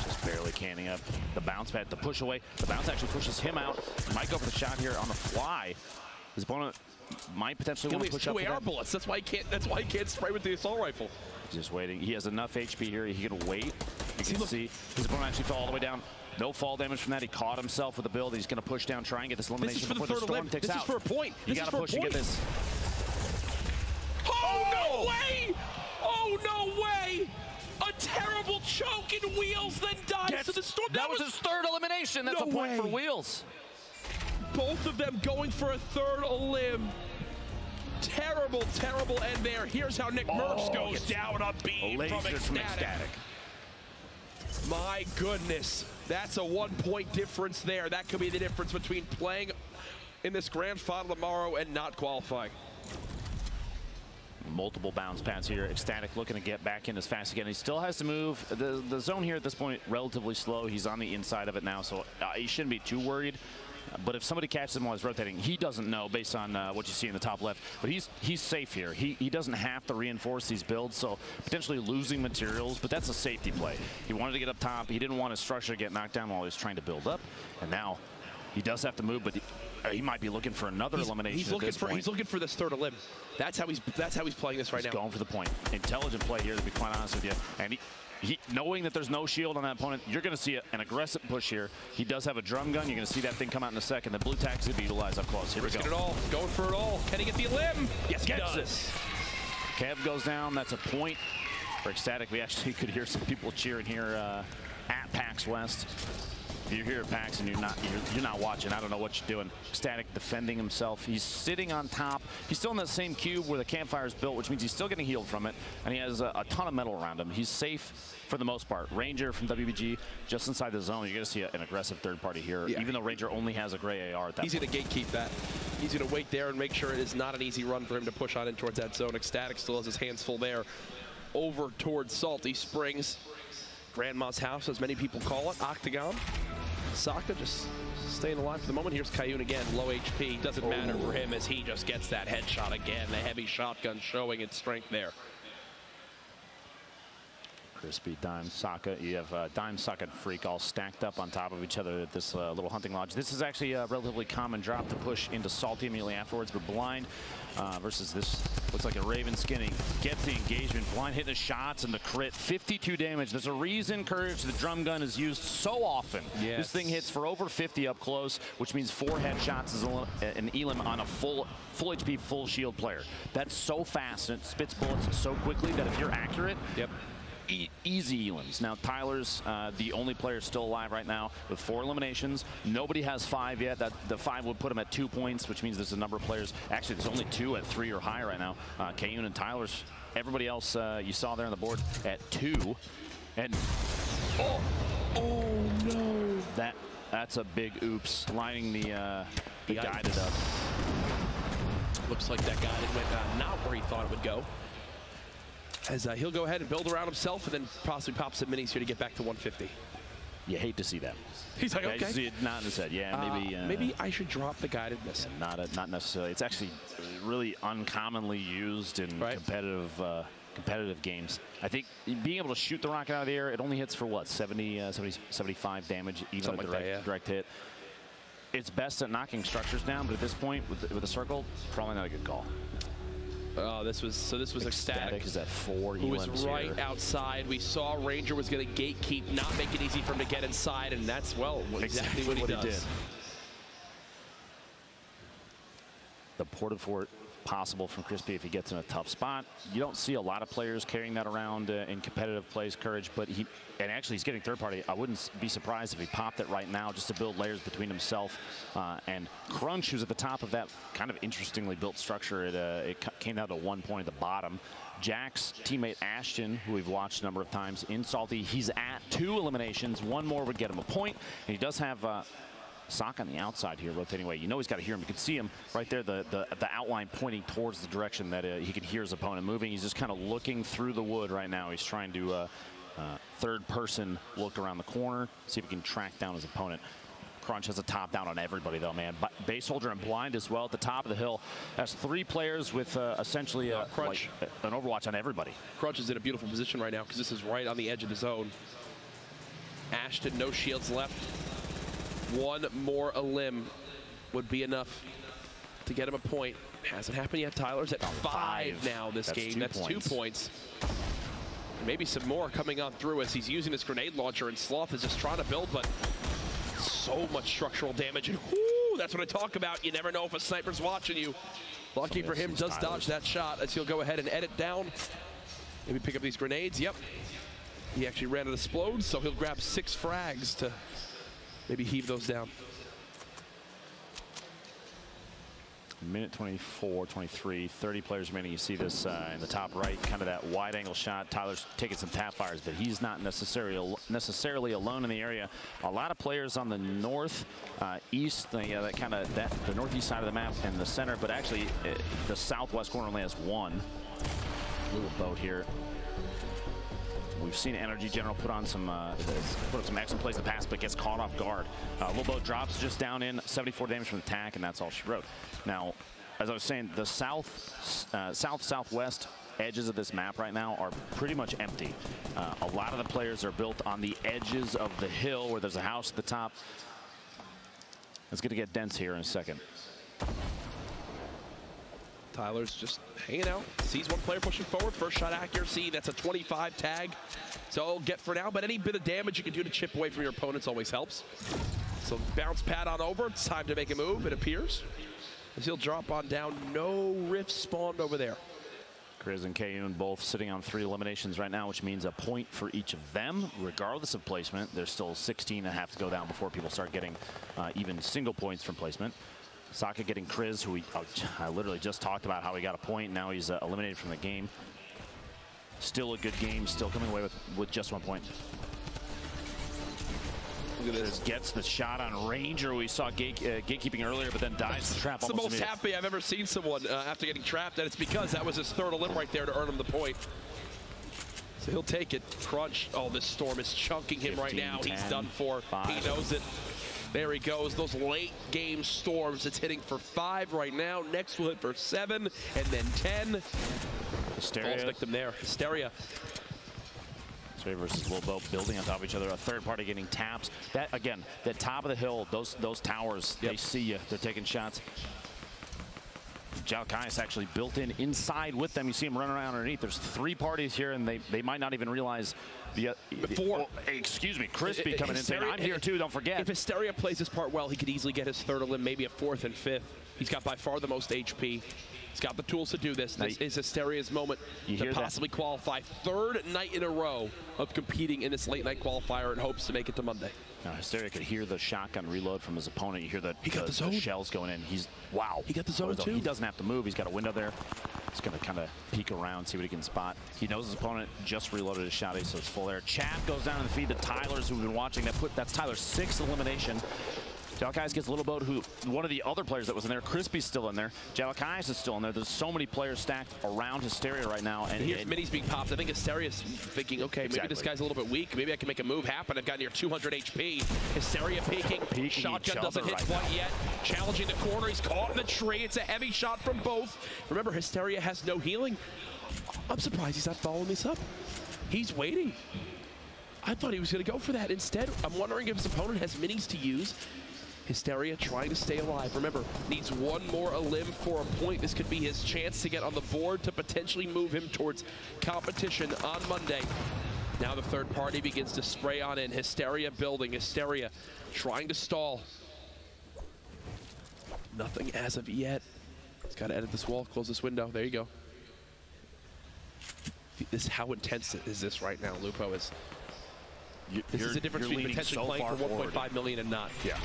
Just barely canning up the bounce pad to push away. The bounce actually pushes him out. Might go for the shot here on the fly. His opponent might potentially want to push up. He only has 2 AR bullets. That's why he can't spray with the assault rifle. Just waiting. He has enough HP here. He can wait. You can see his opponent actually fell all the way down. No fall damage from that. He caught himself with the build. He's going to push down, try and get this elimination before the storm takes out. This is for a point. You got to push and get this. Oh, no way! Oh, no way! A terrible choke in Wheels, then dies to the storm. That was his 3rd elimination. That's a point for Wheels. Both of them going for a 3rd elim. Terrible, terrible end there. Here's how Nick Merckx goes down a beam from Ecstatic. My goodness, that's a 1 point difference there. That could be the difference between playing in this grand final tomorrow and not qualifying. Multiple bounce pads here. Ecstatic looking to get back in as fast again. He still has to move. The zone here at this point, relatively slow. He's on the inside of it now, so he shouldn't be too worried. But if somebody catches him while he's rotating, he doesn't know based on what you see in the top left. But he's safe here. He doesn't have to reinforce these builds, so potentially losing materials, but that's a safety play. He wanted to get up top. He didn't want his structure to get knocked down while he was trying to build up. And now he does have to move, but he might be looking for another elimination. He's looking for this 3rd elim. That's how he's playing this right now. He's going for the point. Intelligent play here, to be quite honest with you. And he knowing that there's no shield on that opponent, you're going to see an aggressive push here. He does have a drum gun. You're going to see that thing come out in a second. The blue tack is going to be utilized up close. Here we go. Risking it all. Going for it all. Can he get the elim? Yes, he does. Kev goes down. That's a point for Ecstatic. We actually could hear some people cheering here at PAX West. If you're here at PAX and you're not watching, I don't know what you're doing. Ecstatic defending himself. He's sitting on top. He's still in that same cube where the campfire is built, which means he's still getting healed from it, and he has a ton of metal around him. He's safe for the most part. Ranger from WBG just inside the zone. You're going to see an aggressive third party here, even though Ranger only has a gray AR at that point. He's going to gatekeep that. He's going to wait there and make sure it is not an easy run for him to push on in towards that zone. Ecstatic still has his hands full there. Over towards Salty Springs. Grandma's house, as many people call it. Octagon. Saka just staying alive for the moment. Here's Kayun again, low HP. Doesn't matter for him as he just gets that headshot again. The heavy shotgun showing its strength there. Crispy, Dime, Sokka. You have Dime, Sokka, and Freak all stacked up on top of each other at this little hunting lodge. This is actually a relatively common drop to push into Salty immediately afterwards, but Blind versus this looks like a Raven skinning. Gets the engagement. Blind hitting the shots and the crit. 52 damage. There's a reason, Courage, the drum gun is used so often. Yes. This thing hits for over 50 up close, which means 4 headshots is an elim on a full HP, full shield player. That's so fast and it spits bullets so quickly that if you're accurate, yep. Easy elims. Now, Tyler's the only player still alive right now with 4 eliminations. Nobody has 5 yet. The 5 would put him at 2 points, which means there's a number of players. Actually, there's only 2 at 3 or higher right now. Kayun and Tyler's. Everybody else you saw there on the board at 2. And oh no! That's a big oops. Lining the guided up. Looks like that guided went not where he thought it would go. As he'll go ahead and build around himself and then possibly pop some minis here to get back to 150. You hate to see that. He's like, yeah, okay. You see it not in his head. Yeah, maybe. Maybe I should drop the guided missile. Not necessarily. It's actually really uncommonly used in competitive games. I think being able to shoot the rocket out of the air, it only hits for what, 75 damage, even with a direct hit. It's best at knocking structures down, but at this point, with the circle, probably not a good call. Oh, this was ecstatic. Is at 4 who was right here. Outside. We saw Ranger was going to gatekeep, not make it easy for him to get inside, and that's, well, exactly what he did. The ported fort possible from Crispy if he gets in a tough spot. You don't see a lot of players carrying that around in competitive plays, Courage, but he's getting third party. I wouldn't be surprised if he popped it right now just to build layers between himself and Crunch, who's at the top of that kind of interestingly built structure. It came down to 1 point at the bottom. Jack's teammate Ashton, who we've watched a number of times in Salty, he's at 2 eliminations. 1 more would get him a point, and he does have Sock on the outside here, rotating away. You know he's got to hear him. You can see him right there, the outline pointing towards the direction that he can hear his opponent moving. He's just kind of looking through the wood right now. He's trying to third-person look around the corner, see if he can track down his opponent. Crunch has a top down on everybody, though, man. Base Soldier and Blind as well at the top of the hill. Has 3 players with essentially Crunch, like an overwatch on everybody. Crunch is in a beautiful position right now because this is right on the edge of the zone. Ashton, no shields left. 1 more elim would be enough to get him a point. Hasn't happened yet. Tyler's at 5 now this game. That's 2 points. Maybe some more coming on through as he's using his grenade launcher, and Sloth is just trying to build, but so much structural damage. And whoo, that's what I talk about. You never know if a sniper's watching you. Lucky for him, does dodge that shot as he'll go ahead and edit down. Maybe pick up these grenades. Yep. He actually ran out of explodes, so he'll grab 6 frags to maybe heave those down. Minute 24, 23, 30 players remaining. You see this in the top right, kind of that wide angle shot. Tyler's taking some tap fires, but he's not necessarily alone in the area. A lot of players on the north, east, the northeast side of the map and the center, but actually the southwest corner only has 1. Little boat here. We've seen Energy General put on some excellent plays in the past, but gets caught off guard. Little boat drops just down in 74 damage from the attack, and that's all she wrote. Now, as I was saying, the southwest edges of this map right now are pretty much empty. A lot of the players are built on the edges of the hill where there's a house at the top. It's going to get dense here in a second. Tyler's just hanging out. Sees 1 player pushing forward. First shot accuracy. That's a 25 tag. So I'll get for now. But any bit of damage you can do to chip away from your opponents always helps. So bounce pad on over. It's time to make a move, it appears. As he'll drop on down. No rift spawned over there. Kriz and Kayun both sitting on 3 eliminations right now, which means a point for each of them, regardless of placement. There's still 16 that have to go down before people start getting even single points from placement. Sokka getting Kriz, who I literally just talked about how he got a point. Now he's eliminated from the game. Still a good game, still coming away with just 1 point. Look at this. Gets the shot on Ranger. We saw gatekeeping earlier, but then dies the trap. It's the most happy I've ever seen someone after getting trapped, and it's because that was his 3rd elim right there to earn him the point. So he'll take it. Crunch. Oh, this storm is chunking him 15, right now. 10, He's done for. 5. He knows it. There he goes. Those late game storms. It's hitting for 5 right now. Next will hit for 7 and then 10. Hysteria. Falls victim there. Hysteria. Hysteria versus Lobo building on top of each other. A third party getting taps. That, again, the top of the hill, those towers, they see you. They're taking shots. Jalkai's actually built in inside with them. You see him running around underneath. There's 3 parties here, and they might not even realize excuse me, Crispy coming in saying, I'm here too, don't forget. If Hysteria plays this part well, he could easily get his 3rd elim, maybe a 4th and 5th. He's got by far the most HP. He's got the tools to do this. This is Hysteria's moment to possibly qualify. 3rd night in a row of competing in this late night qualifier in hopes to make it to Monday. Now, Hysteria could hear the shotgun reload from his opponent. You hear the zone. shells going in. Wow. He got the zone too. He doesn't have to move. He's got a window there. He's going to kind of peek around, see what he can spot. He knows his opponent just reloaded his shot, so it's full air. Chap goes down in the feed to Tyler's, who've been watching. That's Tyler's 6th elimination. Jalkai's gets Little Boat, who one of the other players that was in there. Crispy's still in there. Jalkai's is still in there. There's so many players stacked around Hysteria right now. And here's minis being popped. I think Hysteria's thinking, okay, maybe this guy's a little bit weak. Maybe I can make a move happen. I've got near 200 HP. Hysteria peeking. Shotgun doesn't hit quite yet. Challenging the corner. He's caught in the tree. It's a heavy shot from both. Remember, Hysteria has no healing. I'm surprised he's not following this up. He's waiting. I thought he was going to go for that. Instead, I'm wondering if his opponent has minis to use. Hysteria trying to stay alive. Remember, needs 1 more elim for a point. This could be his chance to get on the board to potentially move him towards competition on Monday. Now the 3rd party begins to spray on in. Hysteria building. Hysteria trying to stall. Nothing as of yet. He's got to edit this wall, close this window. There you go. How intense is this right now, Lupo? This is the difference between potentially playing for 1.5 million and not. Yeah.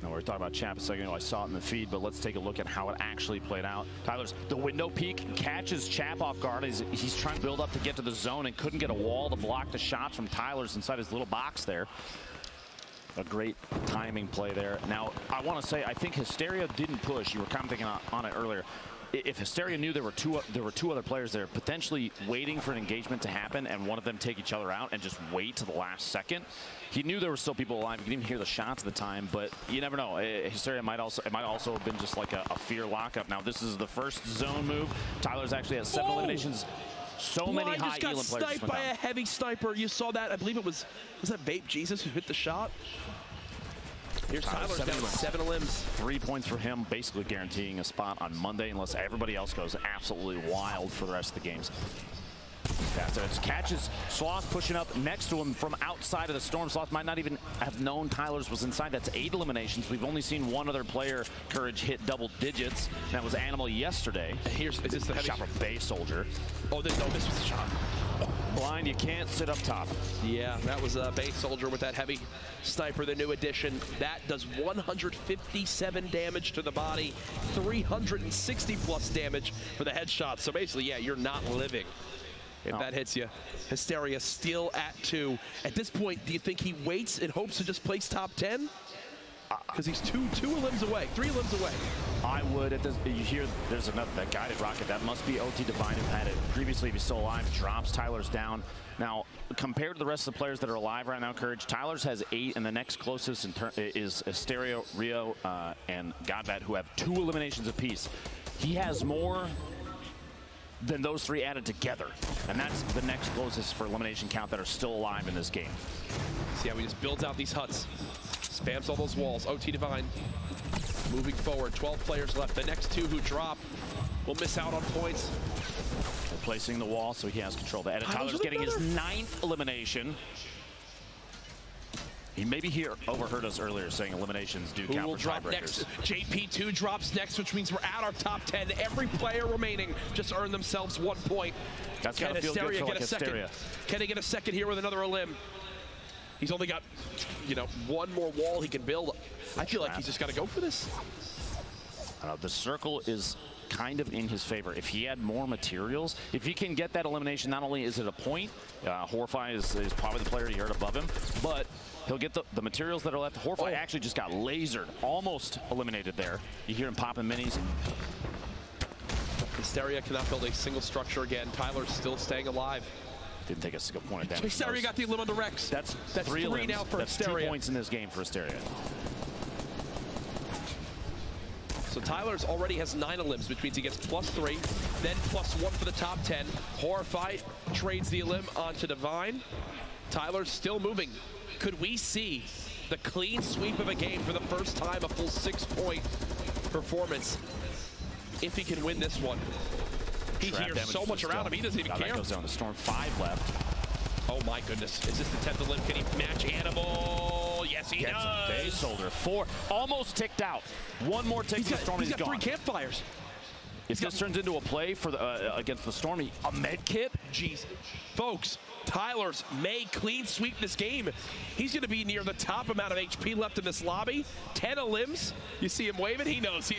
Now, we were talking about Chap a second ago. I saw it in the feed, but let's take a look at how it actually played out. Tyler's the window peek catches Chap off guard. He's trying to build up to get to the zone and couldn't get a wall to block the shots from Tyler's inside his little box there. A great timing play there. Now, I want to say, I think Hysteria didn't push. You were commenting on it earlier. If Hysteria knew there were two other players there, potentially waiting for an engagement to happen and one of them take each other out and just wait to the last second, he knew there were still people alive. He didn't even hear the shots at the time, but you never know. Hysteria might also have been just like a fear lockup. Now this is the first zone move. Tyler's actually has 7 eliminations. So many high elim players. Sniped by a heavy sniper. You saw that. I believe it was that Vape Jesus who hit the shot. Here's Tyler's down 7 elims. 3 points for him, basically guaranteeing a spot on Monday unless everybody else goes absolutely wild for the rest of the games. Fast catches Sloth pushing up next to him from outside of the storm. Sloth might not even have known Tyler's was inside. That's 8 eliminations. We've only seen one other player, Courage, hit double digits. That was Animal yesterday. Is this the heavy shot from Bay Soldier? Oh, this was the shot. Blind, you can't sit up top. Yeah, that was a Bay Soldier with that heavy sniper, the new addition. That does 157 damage to the body, 360 plus damage for the headshot. So basically, yeah, you're not living if that hits you. Hysteria still at 2. At this point, do you think he waits and hopes to just place top 10? Because he's two elims away, 3 elims away. I would. At this, you hear there's that guided rocket. That must be OT Divine who had it previously. If he's still alive, drops Tyler's down. Now, compared to the rest of the players that are alive right now, Courage, Tyler's has 8, and the next closest is Hysteria, Rio, and Godbat, who have 2 eliminations apiece. He has more than those 3 added together, and that's the next closest for elimination count that are still alive in this game. See how he just builds out these huts, spams all those walls. OT Divine moving forward, 12 players left. The next 2 who drop will miss out on points. Replacing the wall so he has control. The edit. Tyler's getting his 9th elimination. He maybe overheard us earlier saying eliminations do count for tiebreakers. JP2 drops next, which means we're at our top 10. Every player remaining just earned themselves 1 point. That's got to feel good for like Hysteria. Can he get a second here with another elim? He's only got, 1 more wall he can build. I feel like he's just got to go for this. The circle is kind of in his favor. If he had more materials, if he can get that elimination, not only is it a point, Horfy is probably the player he heard above him, but he'll get the materials that are left. Horfy actually just got lasered, almost eliminated there. You hear him popping minis. Hysteria cannot build a single structure again. Tyler's still staying alive. Didn't take a single point of damage. Hysteria got the elim on the Rex. That's 3 now for That's Hysteria. 2 points in this game for Hysteria. So Tyler's already has 9 elims, which means he gets +3, then +1 for the top 10. Horrify trades the elim onto Divine. Tyler's still moving. Could we see the clean sweep of a game for the first time, a full 6-point performance, if he can win this one? He hears so much around him, he doesn't even care. That goes down the Storm. 5 left. Oh my goodness, is this the 10th elim? Can he match Animal? Yes, he does. Base holder. 4, almost ticked out. One more tick to the Storm, he's he's got gone. 3 campfires. If this turns into a play for the, against the Storm, a med kit? Jeez. Folks, Tyler's may clean sweep this game. He's going to be near the top amount of HP left in this lobby. 10 elims. You see him waving. He knows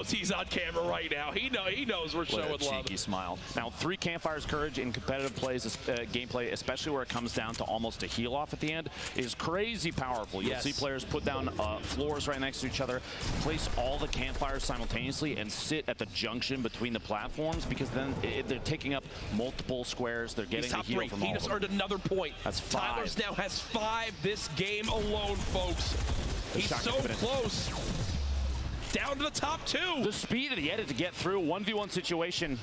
he's on camera right now. He knows we're showing love. Cheeky smile. Now 3 campfires courage in competitive plays, gameplay, especially where it comes down to almost a heal off at the end, is crazy powerful. You'll see players put down floors right next to each other, place all the campfires simultaneously, and sit at the junction between the platforms, because then they're taking up multiple squares. They're getting the heal from all of them. He just earned another point. That's 5. Tyler's now has 5 this game alone, folks. He's so close. Down to the top 2. The speed of the edit to get through. 1v1 situation.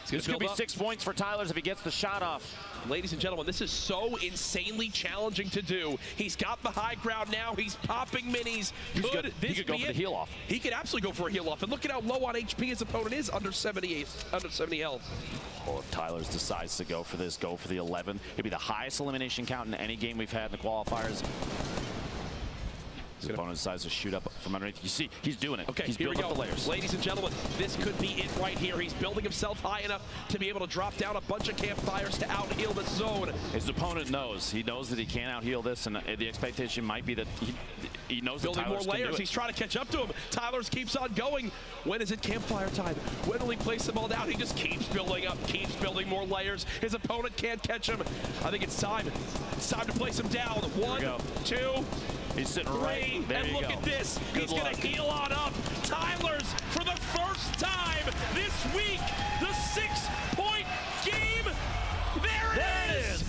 This could be 6 points for Tyler's if he gets the shot off. Ladies and gentlemen, this is so insanely challenging to do. He's got the high ground now. He's popping minis. He could go for the heal off. He could absolutely go for a heal off. And look at how low on HP his opponent is, under 70 health. Well, if Tyler's decides to go for this, go for the 11. It'd be the highest elimination count in any game we've had in the qualifiers. His opponent decides to shoot up from underneath. You see, he's doing it. Okay, he's here we building go. up the layers. Ladies and gentlemen, this could be it right here. He's building himself high enough to be able to drop down a bunch of campfires to out-heal this zone. His opponent knows. He knows that he can't out-heal this, and the expectation might be that he knows building that Tyler's more layers. He's trying to catch up to him. Tyler's keeps on going. When is it campfire time? When will he place them all down? He just keeps building up, keeps building more layers. His opponent can't catch him. I think it's time. It's time to place him down. 1, 2, he's sitting 3, right there. And look at this. He's going to heal on up. Tyler's, for the first time this week, the 6-point game. There it is.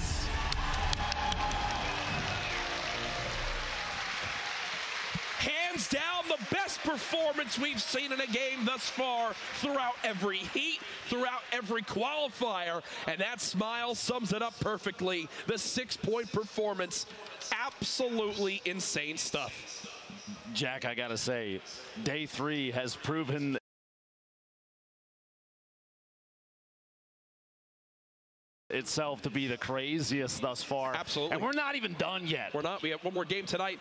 Hands down, the best performance we've seen in a game thus far, throughout every heat, throughout every qualifier, and that smile sums it up perfectly. The 6-point performance, absolutely insane stuff. Jack, I gotta say, day 3 has proven itself to be the craziest thus far. Absolutely. And we're not even done yet. We're not. We have one more game tonight.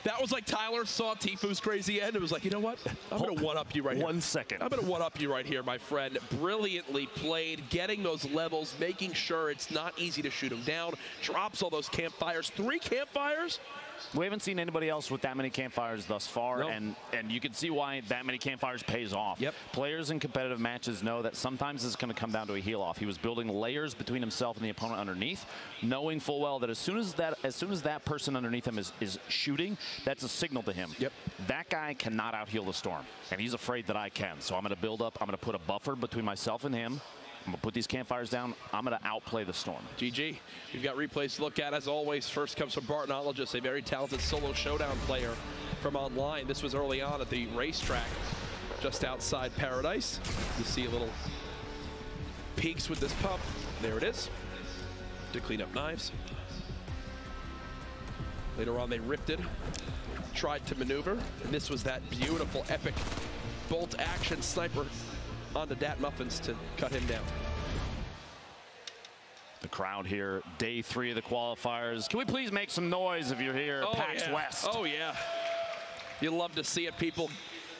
That was like Tyler saw Tifu's crazy end. It was like, you know what? I'm going to one-up you right here. 1 second. I'm going to one-up you right here, my friend. Brilliantly played, getting those levels, making sure it's not easy to shoot him down. Drops all those campfires. 3 campfires? We haven't seen anybody else with that many campfires thus far, Nope. and you can see why that many campfires pays off. Yep. Players in competitive matches know that sometimes it's going to come down to a heal off. He was building layers between himself and the opponent underneath, knowing full well that as soon as that person underneath him is shooting, that's a signal to him. Yep. That guy cannot out heal the Storm, and he's afraid that I can. So I'm going to build up. I'm going to put a buffer between myself and him. I'm going to put these campfires down. I'm going to outplay the Storm. GG. We've got replays to look at, as always. First comes from Bartonologist, a very talented solo showdown player from online. This was early on at the racetrack just outside Paradise. You see a little peaks with this pump. There it is. To clean up knives. Later on, they ripped it, tried to maneuver, and this was that beautiful, epic bolt action sniper on the Dat Muffins to cut him down. The crowd here, day 3 of the qualifiers. Can we please make some noise if you're here at PAX West? Oh, yeah. You love to see it, people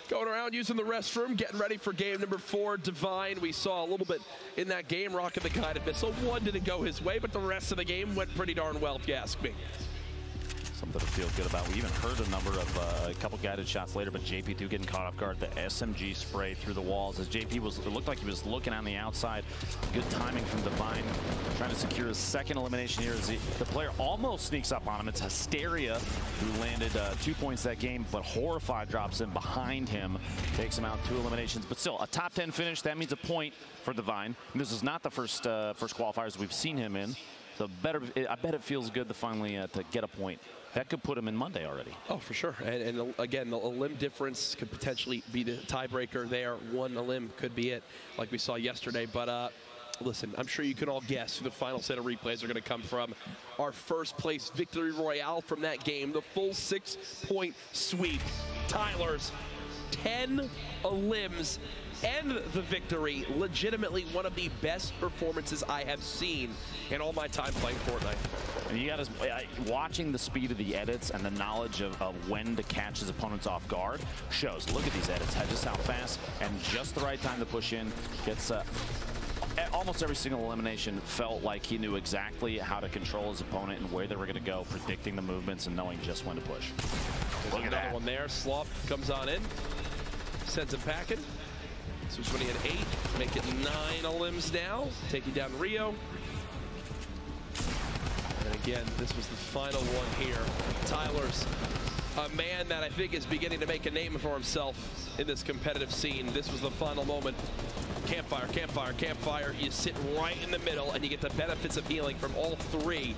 going around using the restroom, getting ready for game number 4, Divine. We saw a little bit in that game, rocking the guided missile. 1 didn't go his way, but the rest of the game went pretty darn well, if you ask me. Something to feel good about. We even heard a number of a couple guided shots later, but JP2 getting caught off guard. The SMG spray through the walls as JP it looked like he was looking on the outside. Good timing from Divine, trying to secure his 2nd elimination here as the player almost sneaks up on him. It's Hysteria who landed 2 points that game, but Horrify drops in behind him, takes him out 2 eliminations. But still, a top 10 finish. That means a point for Divine. And this is not the first qualifiers we've seen him in. So I bet it feels good to finally to get a point. that could put him in Monday already. Oh, for sure. And again, the limb difference could potentially be the tiebreaker there. One limb could be it, like we saw yesterday. But listen, I'm sure you can all guess who the final set of replays are going to come from. Our first place victory royale from that game, the full 6-point sweep. Tyler's 10 limbs and the victory. Legitimately one of the best performances I have seen in all my time playing Fortnite. And you got watching the speed of the edits and the knowledge of when to catch his opponents off guard shows. Look at these edits, just how fast and just the right time to push in. Gets almost every single elimination felt like he knew exactly how to control his opponent and where they were going to go, predicting the movements and knowing just when to push. Look at that one there. Sloth comes on in, sends him packing. So he's running at 8, make it 9 limbs now, taking down Rio. And again, this was the final one here. Tyler's a man that I think is beginning to make a name for himself in this competitive scene. This was the final moment. Campfire, campfire, campfire. You sit right in the middle and you get the benefits of healing from all 3.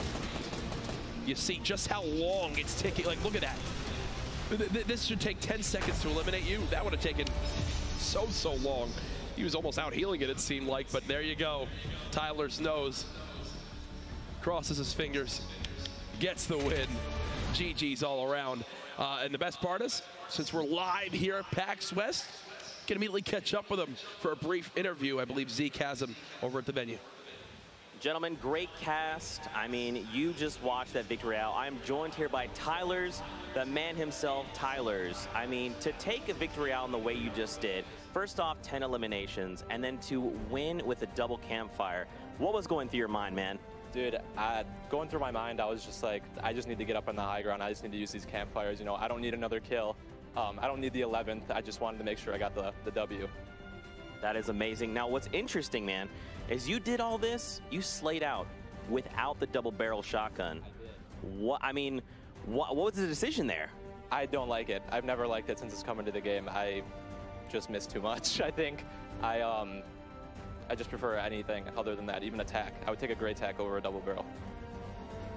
You see just how long it's taking. Like, look at that. This should take 10 seconds to eliminate you. That would have taken so long. He was almost out healing it seemed like, but there you go. Tyler's nose, crosses his fingers, gets the win. GG's all around. And the best part is, since we're live here at PAX West, can immediately catch up with him for a brief interview. I believe Zeke has him over at the venue. Gentlemen, great cast. I mean, you just watched that victory out. I'm joined here by Tyler's, the man himself, Tyler's. I mean, to take a victory out in the way you just did, first off, 10 eliminations, and then to win with a double campfire. What was going through your mind, man? Dude, going through my mind, I was just like, I just need to get up on the high ground. I just need to use these campfires. You know, I don't need another kill. I don't need the 11th. I just wanted to make sure I got the W. That is amazing. Now, what's interesting, man, is you did all this, you slayed out without the double barrel shotgun. What was the decision there? I don't like it. I've never liked it since it's come into the game. I just miss too much, I think. I just prefer anything other than that, even a tack. I would take a gray tack over a double barrel.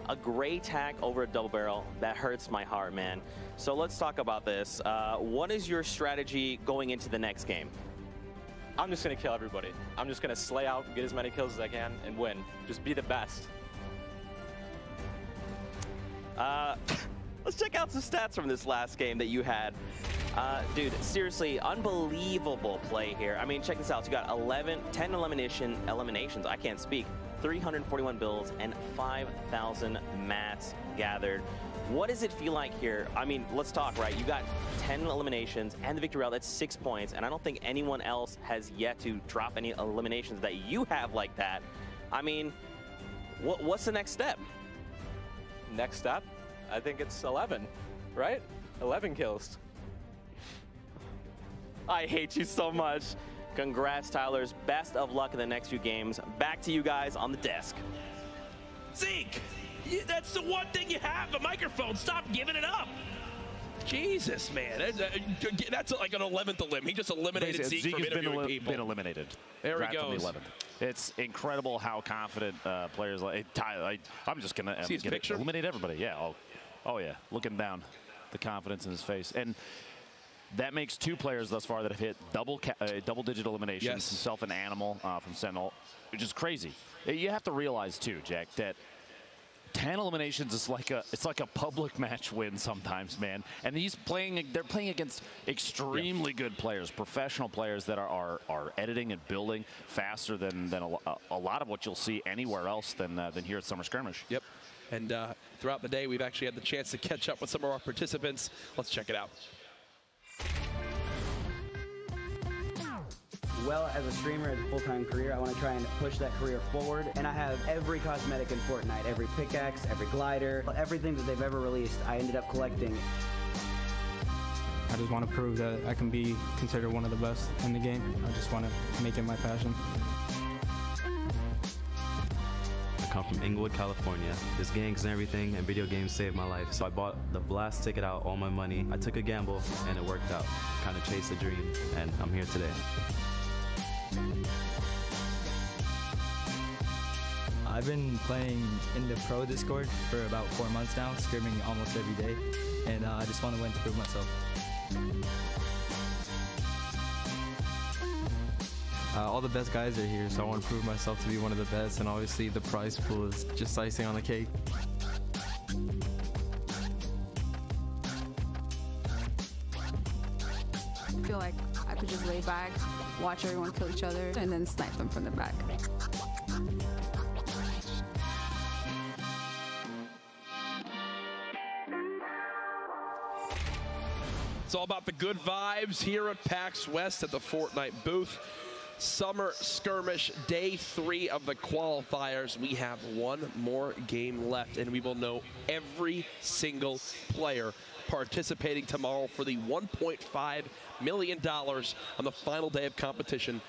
A gray tack over a double barrel, that hurts my heart, man. So let's talk about this. What is your strategy going into the next game? I'm just going to kill everybody. I'm just going to slay out, get as many kills as I can, and win. Just be the best. Let's check out some stats from this last game that you had. Dude, seriously, unbelievable play here. I mean, check this out. You got 10 eliminations. I can't speak. 341 builds and 5,000 mats gathered. What does it feel like here? I mean, let's talk, right? You got 10 eliminations and the victory route. That's 6 points, and I don't think anyone else has yet to drop any eliminations that you have like that. I mean, what's the next step? Next step? I think it's 11, right? 11 kills. I hate you so much. Congrats, Tyler's. Best of luck in the next few games. Back to you guys on the desk. Zeke, that's the one thing you have, the microphone. Stop giving it up. Jesus, man. That's like an 11th limb. He just eliminated Zeke from interviewing people. Been eliminated. There he goes. The 11th. It's incredible how confident players like Tyler. I'm just going to eliminate everybody. Yeah. Oh, yeah. Looking down, the confidence in his face. And that makes 2 players thus far that have hit double-digit eliminations, yes. Himself and Animal from Sentinel, which is crazy. You have to realize, too, Jack, that 10 eliminations is like a public match win sometimes, man. And they're playing against extremely good players, professional players that are editing and building faster than a lot of what you'll see anywhere else than here at Summer Skirmish. Yep. And throughout the day, we've actually had the chance to catch up with some of our participants. Let's check it out. Well, as a streamer, as a full-time career, I want to try and push that career forward. And I have every cosmetic in Fortnite, every pickaxe, every glider, everything that they've ever released, I ended up collecting. I just want to prove that I can be considered one of the best in the game. I just want to make it my passion. I come from Inglewood, California. There's gangs and everything, and video games saved my life. So I bought the Blast ticket out, all my money. I took a gamble, and it worked out. Kind of chased a dream, and I'm here today. I've been playing in the pro Discord for about 4 months now, scrimming almost every day, and I just want to win to prove myself. All the best guys are here, so I want to prove myself to be one of the best, and obviously the prize pool is just icing on the cake. I feel like I could just lay back, watch everyone kill each other, and then snipe them from the back. It's all about the good vibes here at PAX West at the Fortnite booth. Summer Skirmish, day 3 of the qualifiers. We have one more game left, and we will know every single player participating tomorrow for the $1.5 million on the final day of competition.